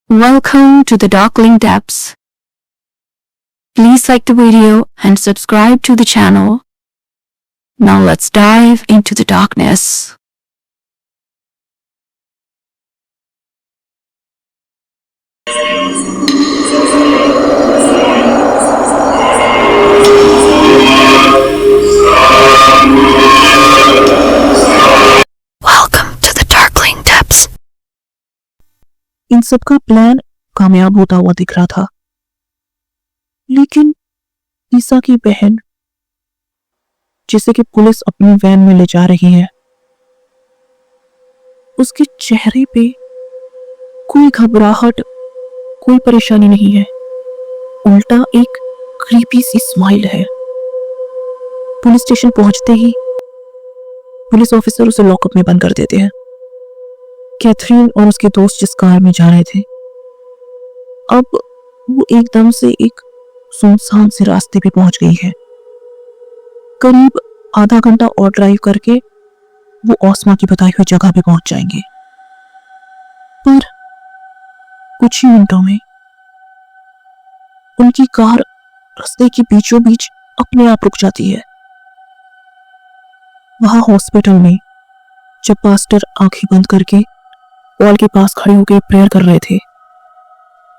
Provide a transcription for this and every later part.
Welcome to the Darkling Depths. Please like the video and subscribe to the channel. Now let's dive into the darkness. Welcome to the Darkling Depths. इन सबका plan कामयाब होता हुआ दिख रहा था, लेकिन ईसा की बहन, जिसे कि पुलिस अपनी वैन में ले जा रही है, उसके चेहरे पे कोई घबराहट, कोई परेशानी नहीं है। उल्टा एक क्रीपी सी स्माइल है। पुलिस स्टेशन पहुंचते ही पुलिस ऑफिसर उसे लॉकअप में बंद कर देते हैं। कैथरीन और उसके दोस्त जिस कार में जा रहे थे, अब वो एकदम से एक सुनसान से रास्ते पे पहुंच गई है। करीब आधा घंटा और ड्राइव करके वो ओस्मा की बताई हुई जगह पे पहुंच जाएंगे। पर कुछ ही मिनटों में उनकी कार रास्ते के बीचों बीच अपने आप रुक जाती है। वहां हॉस्पिटल में जब पास्टर आंखें बंद करके वॉल के पास खड़े होकर प्रेयर कर रहे थे,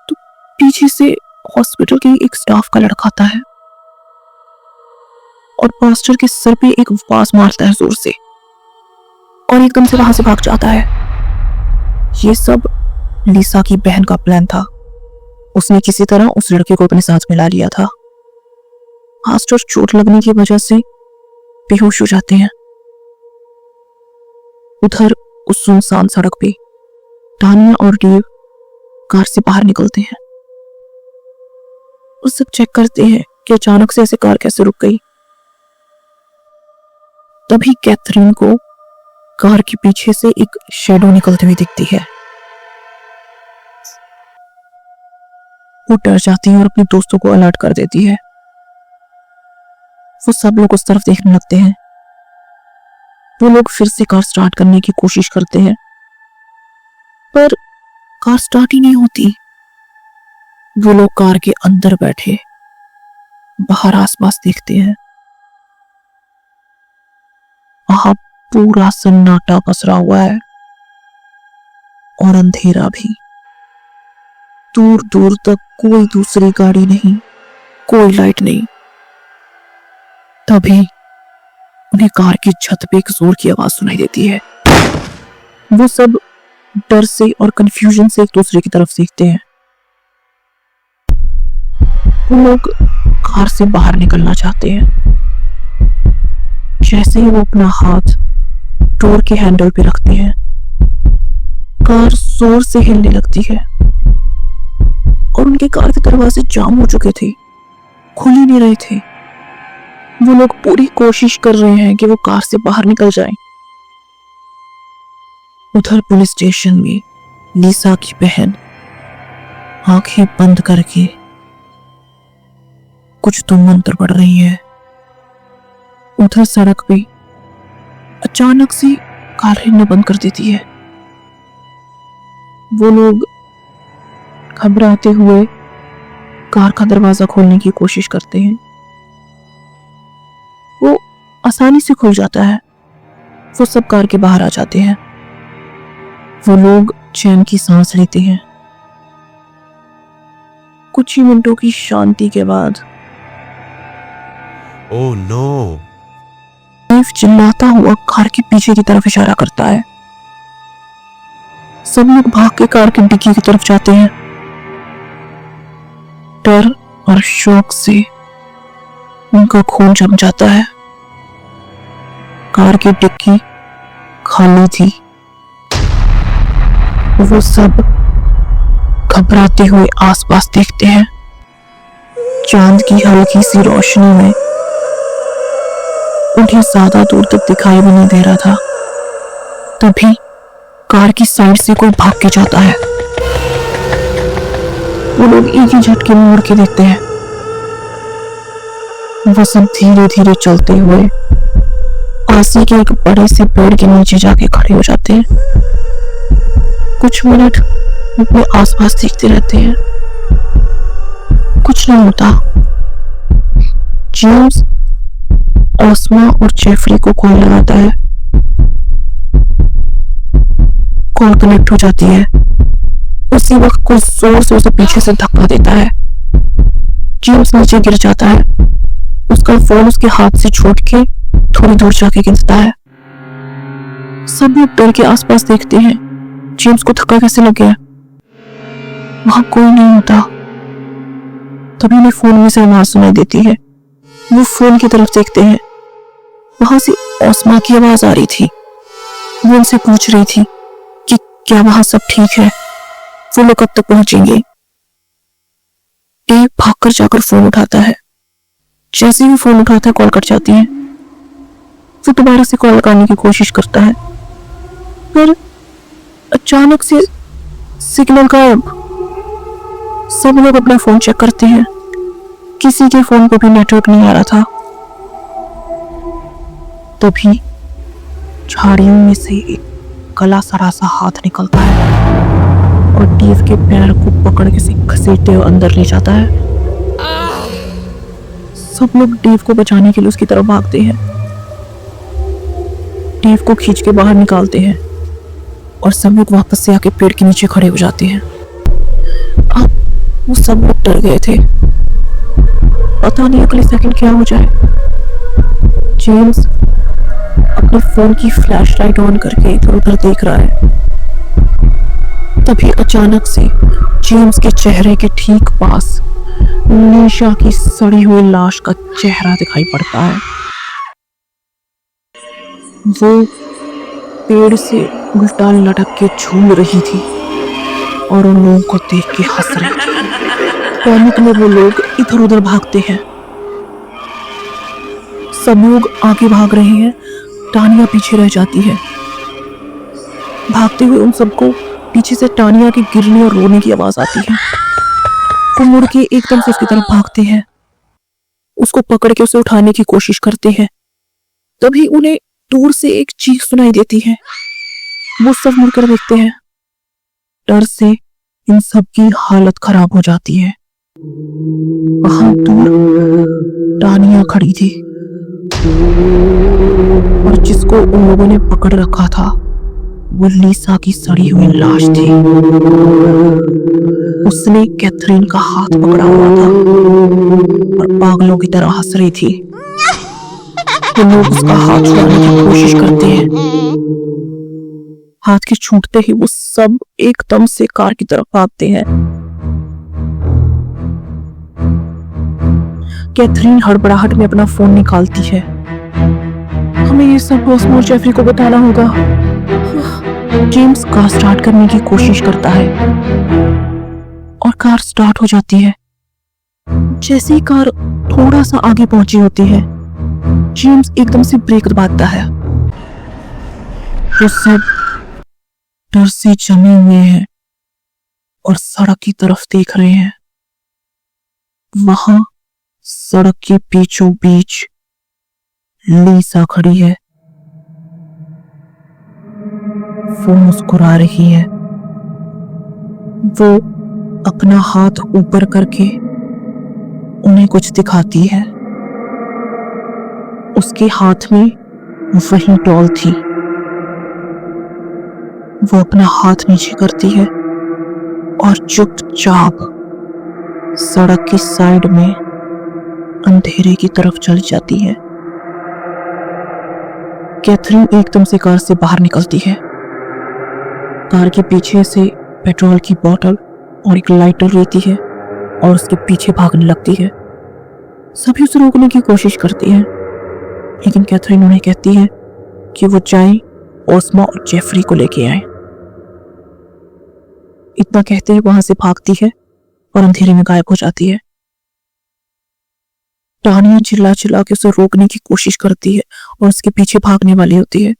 तो पीछे से हॉस्पिटल के एक स्टाफ का लड़का आता है और पास्टर के सर पे एक वाज मारता है जोर से और एकदम से वहां से भाग जाता है। ये सब लीसा की बहन का प्लान था। उसने किसी तरह उस लड़के को अपने साथ मिला लिया था। पास्टर चोट लगने की वजह से बेहोश हो जाते हैं। उधर उस सुनसान सड़क पे टानिया और डेव कार से बाहर निकलते हैं। वो सब चेक करते हैं कि अचानक से ऐसे कार कैसे रुक गई। तभी कैथरीन को कार के पीछे से एक शैडो निकलती हुई दिखती है। वो डर जाती है और अपने दोस्तों को अलर्ट कर देती है। वो सब लोग उस तरफ देखने लगते हैं। वो लोग फिर से कार स्टार्ट करने की कोशिश करते हैं, पर कार स्टार्ट ही नहीं होती। वो लोग कार के अंदर बैठे बाहर आसपास देखते हैं। वहां पूरा सन्नाटा पसरा हुआ है और अंधेरा भी। दूर दूर तक कोई दूसरी गाड़ी नहीं, कोई लाइट नहीं। तभी उन्हें कार की छत पे एक जोर की आवाज सुनाई देती है। वो सब डर से और कंफ्यूजन से एक दूसरे की तरफ देखते हैं। वो लोग कार से बाहर निकलना चाहते हैं। जैसे ही वो अपना हाथ डोर के हैंडल पे रखते हैं, कार जोर से हिलने लगती है और उनके कार के दरवाजे जाम हो चुके थे, खुल ही नहीं रहे थे। वो लोग पूरी कोशिश कर रहे हैं कि वो कार से बाहर निकल जाएं। उधर पुलिस स्टेशन में लीसा की बहन आंखें बंद करके कुछ तो मंत्र पढ़ रही है। उधर सड़क पे अचानक से कार हिलना बंद कर देती है। वो लोग घबराते हुए कार का दरवाजा खोलने की कोशिश करते हैं। वो आसानी से खुल जाता है। वो सब कार के बाहर आ जाते हैं। वो लोग चैन की सांस लेते हैं। कुछ ही मिनटों की शांति के बाद ओह नो! डेव चिल्लाता हुआ कार के पीछे की तरफ इशारा करता है। सब लोग भाग के कार की डिक्की की तरफ जाते हैं। डर और शौक से उनका खून जम जाता है। कार की डिक्की खाली थी। वो सब घबराते हुए आसपास देखते हैं। चांद की हल्की सी रोशनी में उन्हें ज्यादा दूर तक दिखाई भी नहीं दे रहा था। तभी कार की साइड से कोई भाग के जाता है। वो लोग एक ही झटके में मुड़ के देखते हैं। वो सब धीरे धीरे चलते हुए पास ही के एक बड़े से पेड़ के नीचे जाके खड़े हो जाते हैं। कुछ मिनट अपने आसपास देखते रहते हैं, कुछ नहीं होता। जेम्स ओस्मा और जेफरी को कॉल लगाता है। कॉल कनेक्ट हो जाती है। उसी वक्त कोई जोर से उसे पीछे से धक्का देता है। जेम्स नीचे गिर जाता है। उसका फोन उसके हाथ से छूट के थोड़ी दूर जाके गिरता है। सब लोग डर के आसपास देखते हैं, जेम्स को धक्का कैसे लग गया। वहां कोई नहीं होता। तभी उन्हें फोन में से आवाज सुनाई देती है। वो फोन की तरफ देखते हैं। वहां से ओस्मा की आवाज आ रही थी। वो उनसे पूछ रही थी कि क्या वहां सब ठीक है, वो लोग कब तक पहुंचेंगे। एक भागकर जाकर फोन उठाता है। जैसे ही फोन उठाता है कॉल कट जाती है। वो दोबारा से कॉल लगाने की कोशिश करता है, पर अचानक से सिग्नल गायब। सब लोग अपना फोन चेक करते हैं। किसी के फोन को भी नेटवर्क नहीं आ रहा था। तभी झाड़ियों में से एक काला सरासा हाथ निकलता है और डेव के पैर को पकड़ के घसीटते हुए अंदर ले जाता है। सब लोग डेव को बचाने के लिए उसकी तरफ भागते हैं। डेव को खींच के बाहर निकालते हैं और सब लोग वापस से आके पेड़ के नीचे खड़े हो जाते हैं। अब वो सब लोग डर गए थे। पता नहीं अगले सेकंड क्या हो जाए। जेम्स अपने फोन की फ्लैशलाइट ऑन करके इधर उधर देख रहा है। तभी अचानक से जेम्स के चेहरे के ठीक पास नीशा की सड़ी हुई लाश का चेहरा दिखाई पड़ता है। वो पेड़ से उल्टा लटक के झूल रही थी और उन लोगों को देख के हंस रही थी। पैनिक में वो लोग इधर उधर भागते हैं। सब लोग आगे भाग रहे हैं, टानिया पीछे रह जाती है। भागते हुए उन सबको पीछे से टानिया के गिरने और रोने की आवाज आती है। वो मुड़ के एकदम से उसकी तरफ भागते हैं, उसको पकड़ के उसे उठाने की कोशिश करते हैं। तभी उन्हें दूर से एक चीख सुनाई देती है। वो सब मुड़कर देखते हैं। डर से इन सब की हालत खराब हो जाती है। वहां दूर टानिया खड़ी थी और जिसको उन लोगों ने पकड़ रखा था वो लीसा की सड़ी हुई लाश थी। उसने कैथरीन का हाथ पकड़ा हुआ था और पागलों की तरह हंस रही थी। वो लोग उसका हाथ छुड़ाने की कोशिश करते हैं। हाथ के छूटते ही वो सब एकदम से कार की तरफ भागते हैं। कैथरीन हड़बड़ाहट में अपना फोन निकालती है। हमें ये सब ओस्मा और जेफरी को बताना होगा। जेम्स कार स्टार्ट करने की कोशिश करता है और कार स्टार्ट हो जाती है। जैसे ही कार थोड़ा सा आगे पहुंची होती है, जेम्स एकदम से ब्रेक दबाता है। वो सब डर से जमे हुए हैं और सड़क की तरफ देख रहे हैं। वहां सड़क के बीचों बीच लीसा खड़ी है। वो मुस्कुरा रही है। वो अपना हाथ ऊपर करके उन्हें कुछ दिखाती है। उसके हाथ में वही डॉल थी। वो अपना हाथ नीचे करती है और चुपचाप सड़क की साइड में अंधेरे की तरफ चली जाती है। कैथरीन एकदम से कार से बाहर निकलती है। कार के पीछे से पेट्रोल की बोतल और एक लाइटर लेती है और उसके पीछे भागने लगती है। सभी उसे रोकने की कोशिश करती हैं, लेकिन कैथरीन उन्हें कहती है कि वो जाएं, ओस्मा और जेफरी को लेके आए। इतना कहते ही वहां से भागती है और अंधेरे में गायब हो जाती है। टानिया चिल्ला चिल्ला के उसे रोकने की कोशिश करती है और उसके पीछे भागने वाली होती है।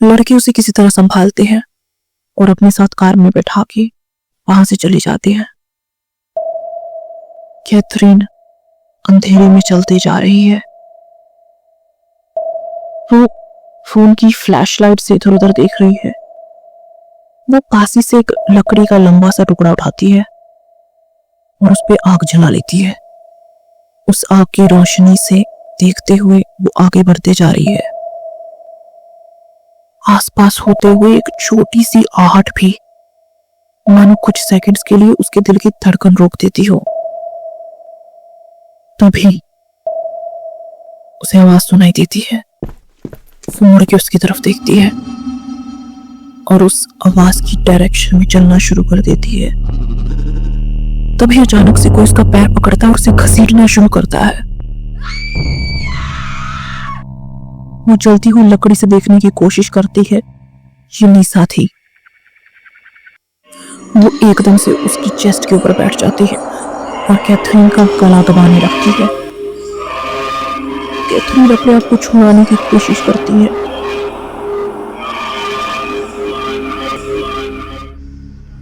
लड़के उसे किसी तरह संभालते हैं और अपने साथ कार में बैठा के वहां से चली जाती है। कैथरीन अंधेरे में चलते जा रही है। वो फोन की फ्लैशलाइट से इधर उधर देख रही है। वो पासी से एक लकड़ी का लंबा सा टुकड़ा उठाती है और उस पे आग जला लेती है। उस आग की रोशनी से देखते हुए वो आगे बढ़ते जा रही है। आसपास होते हुए एक छोटी सी आहट भी मानो कुछ सेकंड्स के लिए उसके दिल की धड़कन रोक देती हो। तभी उसे आवाज सुनाई देती है। वो मुड़ के उसकी तरफ देखती है और उस आवाज की डायरेक्शन में चलना शुरू कर देती है। तभी अचानक से कोई उसका पैर पकड़ता है और उसे घसीटना शुरू करता है। वो जलती हुई लकड़ी से देखने की कोशिश करती है। ये लीसा थी। वो एकदम से उसकी चेस्ट के ऊपर बैठ जाती है और कैथरीन का गला दबाने लगती है। कैथरीन अपने आप को छुड़ाने की कोशिश करती है।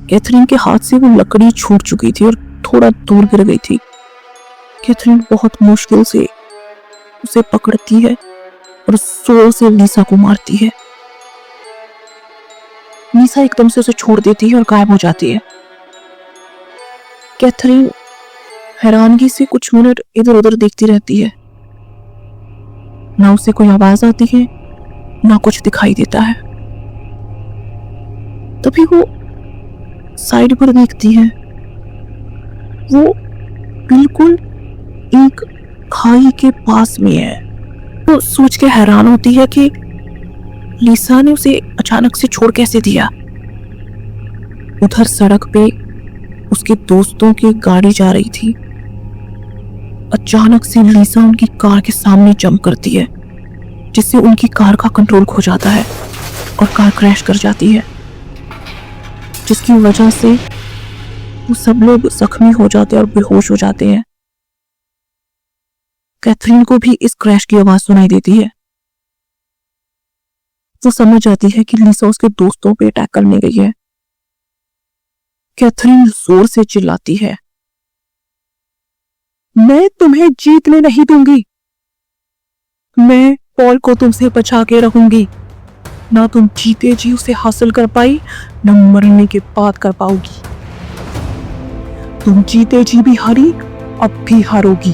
कैथरीन के हाथ से वो लकड़ी छूट चुकी थी और थोड़ा दूर गिर गई थी। कैथरीन बहुत मुश्किल से उसे पकड़ती है और जोर से लीसा को मारती है। लीसा एकदम से उसे छोड़ देती है और गायब हो जाती है। कैथरीन हैरानगी से कुछ मिनट इधर उधर देखती रहती है। ना उसे कोई आवाज आती है, ना कुछ दिखाई देता है। तभी वो साइड पर देखती है। वो बिल्कुल एक खाई के पास में है। वो सोच के हैरान होती है कि लीसा ने उसे अचानक से छोड़ कैसे दिया। उधर सड़क पे उसके दोस्तों की गाड़ी जा रही थी। अचानक से लीसा उनकी कार के सामने जंप करती है, जिससे उनकी कार का कंट्रोल खो जाता है और कार क्रैश कर जाती है, जिसकी वजह से वो सब लोग जख्मी हो जाते हैं और बेहोश हो जाते हैं। कैथरीन को भी इस क्रैश की आवाज सुनाई देती है। वो समझ जाती है कि लीसा उसके दोस्तों पे अटैक करने गई है। कैथरीन जोर से चिल्लाती है, मैं तुम्हें जीतने नहीं दूंगी। मैं पॉल को तुमसे बचा के रखूंगी। ना तुम जीते जी उसे हासिल कर पाई, न मरने के बाद कर पाओगी। तुम जीते जी भी हारी, अब भी हारोगी।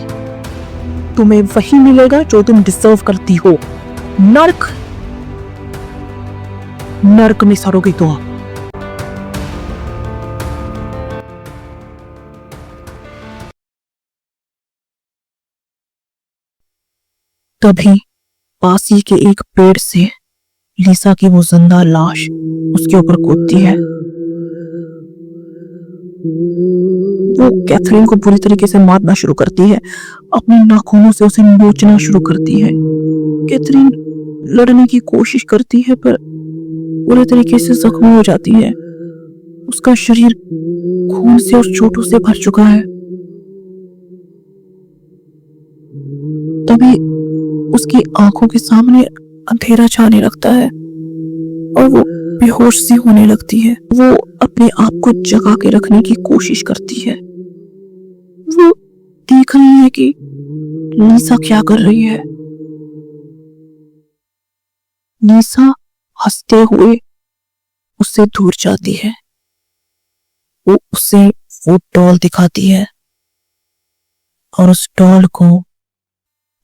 तुम्हें वही मिलेगा जो तुम डिजर्व करती हो, नर्क। नर्क में सड़ोगी तुम। तभी पास ही के एक पेड़ से लीसा की वो जिंदा लाश उसके ऊपर कूदती है। वो कैथरीन को बुरी तरीके से मारना शुरू करती है, अपने नाखूनों से उसे नोचना शुरू करती है। कैथरीन लड़ने की कोशिश करती है पर बुरे तरीके से जख्मी हो जाती है। उसका शरीर खून से और चोटों से भर चुका है। तभी उसकी आंखों के सामने अंधेरा छाने लगता है और वो बेहोश सी होने लगती है। वो अपने आप को जगा के रखने की कोशिश करती है। वो देख रही है कि लीसा क्या कर रही है। लीसा हंसते हुए उससे दूर जाती है। वो उसे वो डॉल दिखाती है और उस डॉल को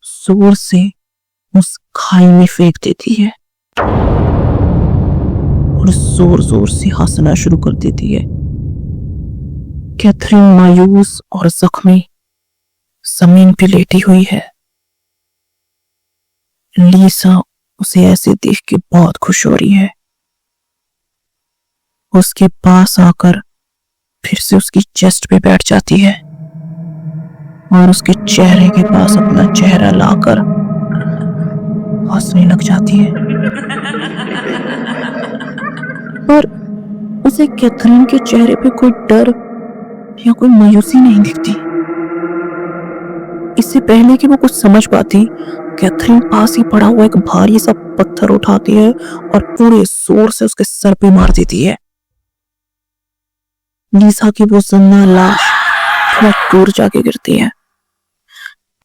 जोर से उस खाई में फेंक देती है और जोर जोर से हंसना शुरू कर देती है। कैथरीन मायूस और जख्मी जमीन पे लेटी हुई है। लीसा उसे ऐसे देख के बहुत खुश हो रही है। उसके पास आकर फिर से उसकी चेस्ट पे बैठ जाती है और उसके चेहरे के पास अपना चेहरा लाकर हंसने लग जाती है। पर उसे कैथरीन के चेहरे पे कोई डर या कोई मायूसी नहीं दिखती। इससे पहले कि वो कुछ समझ पाती, कैथरीन पास ही पड़ा हुआ एक भारी सा पत्थर उठाती है और पूरे जोर से उसके सर पे मार देती है। लीसा की वो जिंदा लाश थोड़ा दूर जाके गिरती है।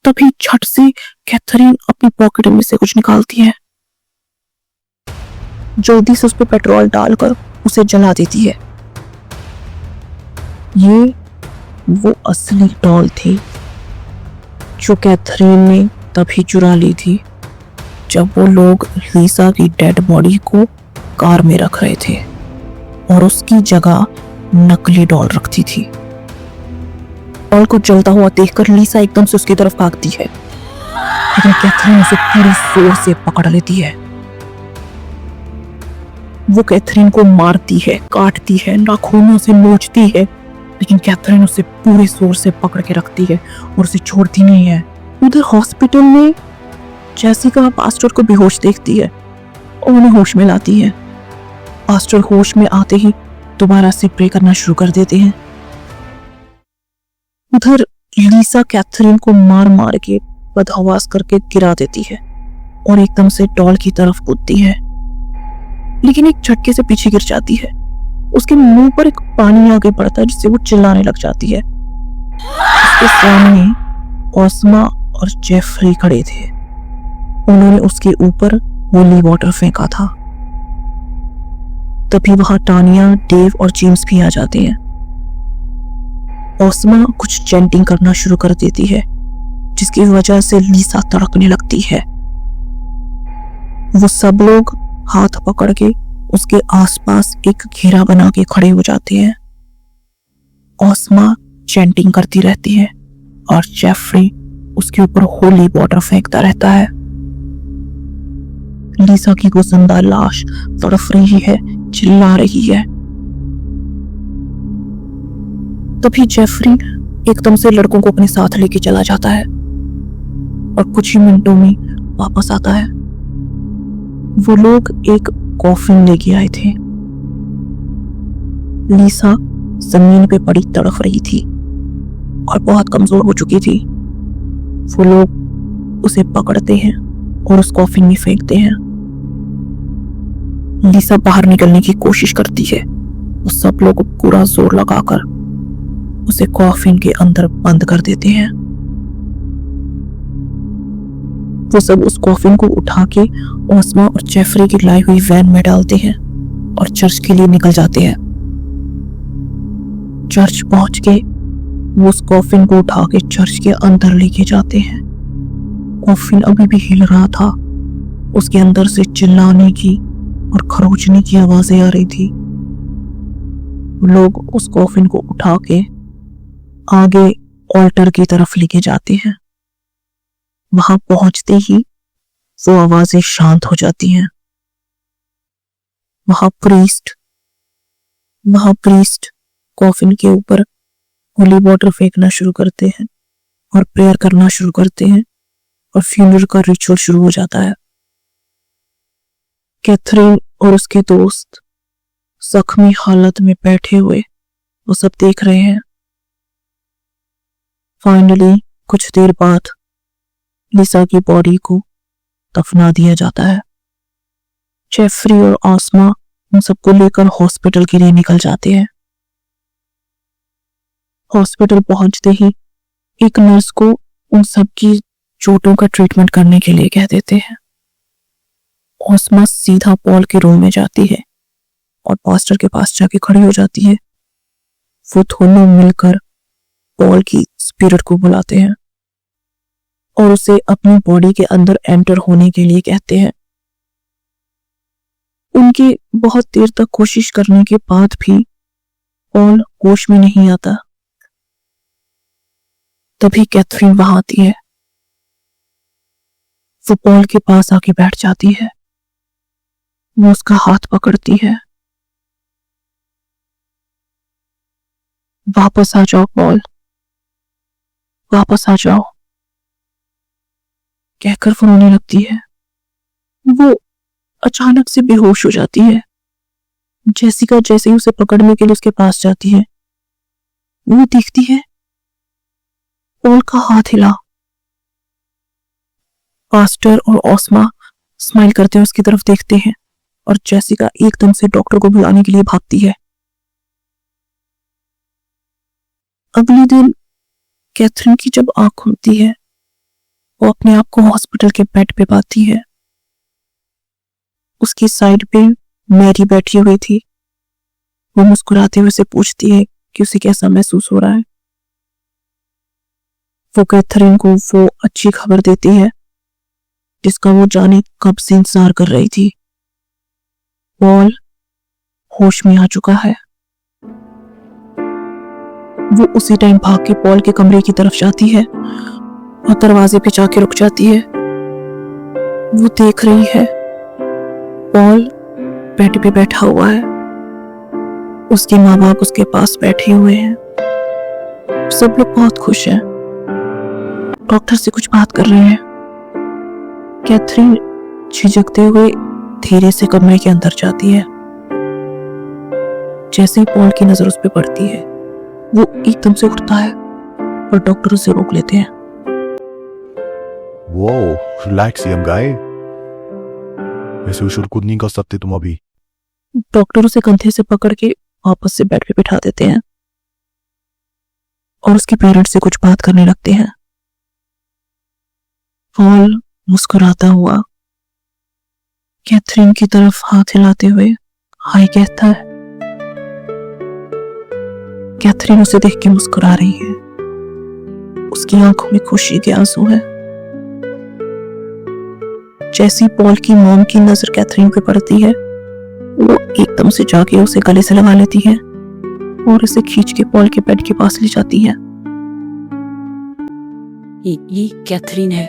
तभी झट से कैथरीन अपनी पॉकेट में से कुछ निकालती है। जल्दी से उस पर पेट्रोल डालकर उसे जला देती है। ये वो असली डॉल थी जो कैथरीन ने तभी चुरा ली थी जब वो लोग लीसा की डेड बॉडी को कार में रख रहे थे और उसकी जगह नकली डॉल रखती थी। डॉल को जलता हुआ देखकर लीसा एकदम से उसकी तरफ भागती है, लेकिन कैथरीन उसे पूरी जोर से पकड़ लेती है। वो कैथरीन को मारती है, काटती है, नाखूनों से नोचती है, लेकिन कैथरीन उसे पूरे जोर से पकड़ के रखती है और उसे छोड़ती नहीं है। उधर हॉस्पिटल में जेसिका पास्टर को बेहोश देखती है और उन्हें होश में लाती है। पास्टर होश में आते ही दोबारा से प्रे करना शुरू कर देते हैं। उधर लीसा कैथरीन को मार मार के बदहवास करके गिरा देती है और एकदम से डॉल की तरफ कूदती है, लेकिन एक झटके से पीछे गिर जाती है। उसके मुंह पर एक पानी आगे पड़ता है जिससे वो चिल्लाने लग जाती है। उसके सामने ओस्मा और जेफरी खड़े थे। उन्होंने उसके ऊपर होली वाटर फेंका था। तभी वहां टानिया, डेव और जेम्स भी आ जाते हैं। ओस्मा कुछ चैंटिंग करना शुरू कर देती है जिसकी वजह से लीसा तड़पने लगती है। वो सब लोग हाथ पकड़ के उसके आसपास एक घेरा बना के खड़े हो जाते हैं। ओस्मा चैंटिंग करती रहती है और जेफरी उसके ऊपर होली वाटर फेंकता रहता है। लीसा की वो जिंदा लाश तड़प रही है, चिल्ला रही है। तभी जेफरी एकदम से लड़कों को अपने साथ लेके चला जाता है और कुछ ही मिनटों में वापस आता है। वो लोग एक कॉफिन लेके आए थे। लीसा जमीन पे पड़ी तड़प रही थी और बहुत कमजोर हो चुकी थी। वो लोग उसे पकड़ते हैं और उस कॉफिन में फेंकते हैं। लीसा बाहर निकलने की कोशिश करती है। वो सब लोग पूरा जोर लगाकर उसे कॉफिन के अंदर बंद कर देते हैं। वो सब उस कॉफिन को उठा के ओस्मा और जेफरी की लाई हुई वैन में डालते हैं और चर्च के लिए निकल जाते हैं। चर्च पहुंच के वो उस कॉफिन को उठा के चर्च के अंदर लेके जाते हैं। कॉफिन अभी भी हिल रहा था। उसके अंदर से चिल्लाने की और खरोचने की आवाजें आ रही थी। लोग उस कॉफिन को उठा के आगे ऑल्टर की तरफ लेके जाते हैं। वहां पहुंचते ही वो आवाजें शांत हो जाती हैं। वहां प्रीस्ट कॉफिन के ऊपर होली वाटर फेंकना शुरू करते हैं और प्रेयर करना शुरू करते हैं और फ्यूनरल का रिचुअल शुरू हो जाता है। कैथरीन और उसके दोस्त जख्मी हालत में बैठे हुए वो सब देख रहे हैं। फाइनली कुछ देर बाद लीसा की बॉडी को दफना दिया जाता है। जेफरी और ओस्मा उन सबको लेकर हॉस्पिटल के लिए निकल जाते हैं। हॉस्पिटल पहुंचते ही एक नर्स को उन सबकी चोटों का ट्रीटमेंट करने के लिए कह देते हैं। ओस्मा सीधा पॉल के रूम में जाती है और पास्टर के पास जाके खड़ी हो जाती है। वो दोनों मिलकर पॉल की स्पिरिट को बुलाते हैं और उसे अपनी बॉडी के अंदर एंटर होने के लिए कहते हैं। उनकी बहुत देर तक कोशिश करने के बाद भी पॉल होश में नहीं आता। तभी कैथरीन वहां आती है। वो पॉल के पास आके बैठ जाती है। वो उसका हाथ पकड़ती है। वापस आ जाओ पॉल, वापस आ जाओ कहकर वो रोने लगती है। वो अचानक से बेहोश हो जाती है। जेसिका जैसे ही उसे पकड़ने के लिए उसके पास जाती है, वो देखती है पॉल का हाथ हिला। पास्टर और ओस्मा स्माइल करते हुए उसकी तरफ देखते हैं और जेसिका एकदम से डॉक्टर को बुलाने के लिए भागती है। अगले दिन कैथरीन की जब आंख खुलती है, वो अपने आप को हॉस्पिटल के बेड पे पाती है। उसकी साइड पे मैरी बैठी हुई थी वो मुस्कुराते हुए उसे पूछती है कि उसे कैसा महसूस हो रहा है। वो कैथरीन को वो अच्छी खबर देती है जिसका वो जाने कब से इंतजार कर रही थी। पॉल होश में आ चुका है। वो उसी टाइम भाग के पॉल के कमरे की तरफ जाती है और दरवाजे पे जाके रुक जाती है। वो देख रही है पॉल बेड पे बैठा हुआ है, उसके माँ बाप उसके पास बैठे हुए हैं, सब लोग बहुत खुश हैं, डॉक्टर से कुछ बात कर रहे हैं। कैथरीन झिझकते हुए धीरे से कमरे के अंदर जाती है। जैसे ही पॉल की नजर उस पर पड़ती है वो एकदम से उठता है और डॉक्टर उसे रोक लेते हैं। Whoa, relax young guy. ऐसे उछल कूद नहीं कर सकते तुम अभी। डॉक्टर उसे कंधे से पकड़ के वापस से बेड पे बिठा देते हैं और उसके पेरेंट्स से कुछ बात करने लगते हैं। पॉल मुस्कुराता हुआ कैथरीन की तरफ हाथ हिलाते हुए हाय कहता है। कैथरीन उसे देख के मुस्कुरा रही है, उसकी आंखों में खुशी के आंसू है। जैसी पॉल की मॉम की नजर कैथरीन पे पड़ती है वो एकदम से जाके उसे गले से लगा लेती है और उसे खींच के पॉल के बेड के पास ले जाती है। ये कैथरीन है,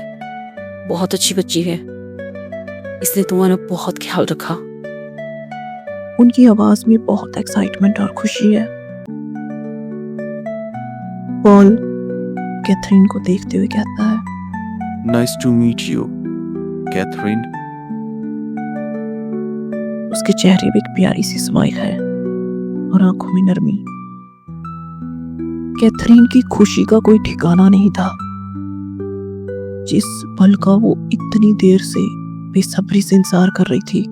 बहुत अच्छी बच्ची है, इसने तुम्हारा बहुत ख्याल रखा। उनकी आवाज में बहुत एक्साइटमेंट और खुशी है। पॉल कैथरीन को देखते हुए कहता है, Nice to meet you, Catherine. उसके चेहरे पे एक प्यारी सी स्माइल है और आंखों में नरमी। कैथरीन की खुशी का कोई ठिकाना नहीं था। जिस पल का वो इतनी देर से बेसब्री से इंतजार कर रही थी,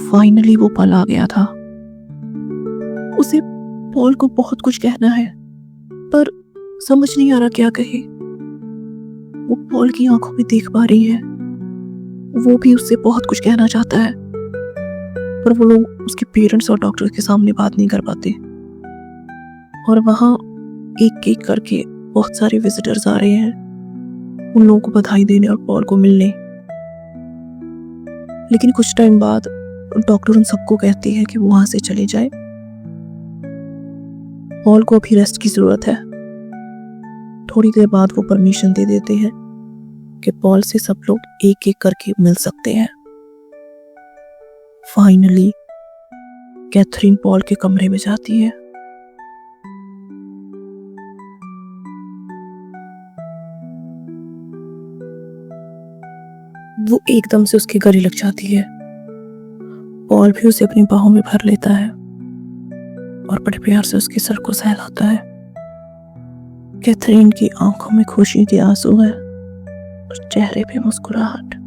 फाइनली वो पल आ गया था। उसे पॉल को बहुत कुछ कहना है पर समझ नहीं आ रहा क्या कहे। वो पॉल की आंखों में देख पा रही है, वो भी उससे बहुत कुछ कहना चाहता है पर वो लोग उसके पेरेंट्स और डॉक्टर के सामने बात नहीं कर पाते। और वहां एक एक करके बहुत सारे विजिटर्स आ रहे हैं उन लोगों को बधाई देने और पॉल को मिलने। लेकिन कुछ टाइम बाद डॉक्टर उन सबको कहती है कि वो वहां से चले जाए, पॉल को अभी रेस्ट की जरूरत है। थोड़ी देर बाद वो परमिशन दे देते हैं कि पॉल से सब लोग एक एक करके मिल सकते हैं। फाइनली कैथरीन पॉल के कमरे में जाती है। वो एकदम से उसके गले लग जाती है। पॉल भी उसे अपनी बाहों में भर लेता है और बड़े प्यार से उसके सर को सहलाता है। कैथरीन की आंखों में खुशी के आंसू है और चेहरे पे मुस्कुराहट।